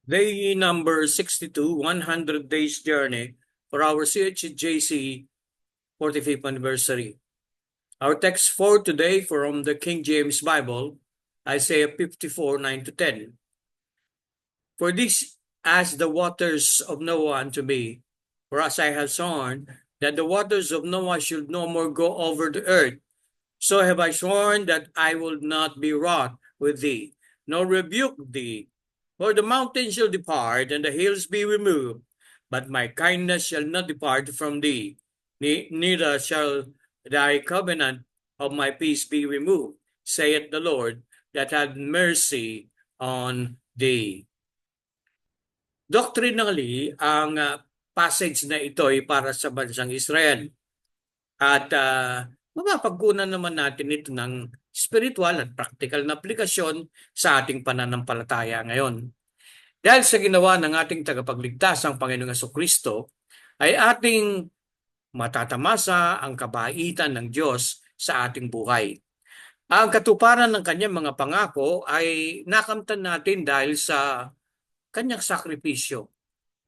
Day number 62, 100 Days Journey for our CHJC 45th anniversary. Our text for today from the King James Bible, Isaiah 54, 9-10. For this as the waters of Noah unto me, for as I have sworn that the waters of Noah should no more go over the earth, so have I sworn that I will not be wroth with thee, nor rebuke thee. For the mountains shall depart, and the hills be removed, but my kindness shall not depart from thee, neither shall thy covenant of my peace be removed, saith the Lord, that had mercy on thee. Doctrinally, ang passage na ito ay para sa bansang Israel. At mapapagkunan naman natin ito ng spiritual at practical na aplikasyon sa ating pananampalataya ngayon. Dahil sa ginawa ng ating tagapagligtas, ang Panginoong Jesucristo, ay ating matatamasa ang kabaitan ng Diyos sa ating buhay. Ang katuparan ng kanyang mga pangako ay nakamtan natin dahil sa kanyang sakripisyo.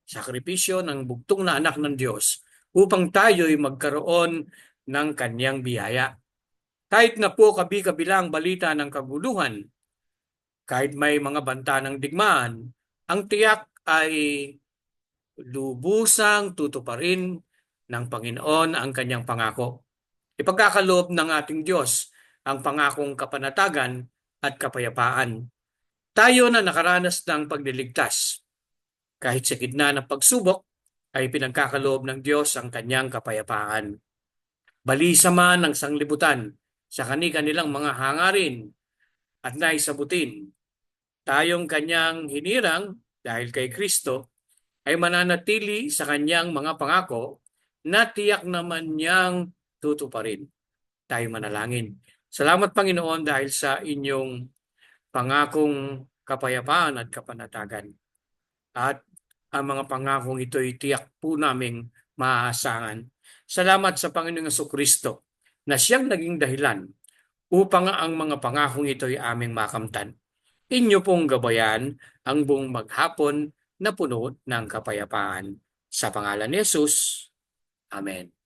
Sakripisyo ng bugtong na anak ng Diyos upang tayo'y magkaroon ng kanyang biyaya. Kahit na po kabi-kabilang balita ng kaguluhan, kahit may mga banta ng digmaan, ang tiyak ay lubusang tutuparin ng Panginoon ang kanyang pangako. Ipagkakaloob ng ating Diyos ang pangakong kapanatagan at kapayapaan. Tayo na nakaranas ng pagliligtas, kahit sa gitna ng pagsubok, ay pinagkakaloob ng Diyos ang kanyang kapayapaan. Balisa man ng sanglibutan sa kanilang mga hangarin at naisabutin, tayong kanyang hinirang dahil kay Kristo ay mananatili sa kanyang mga pangako na tiyak naman niyang tutuparin. Tayo manalangin. Salamat Panginoon dahil sa inyong pangakong kapayapaan at kapanatagan. At ang mga pangakong ito ay tiyak po naming maaasahan. Salamat sa Panginoong Jesucristo na siyang naging dahilan upang ang mga pangakong ito ay aming makamtan. Inyo pong gabayan ang buong maghapon na puno ng kapayapaan. Sa pangalan ni Jesus, Amen.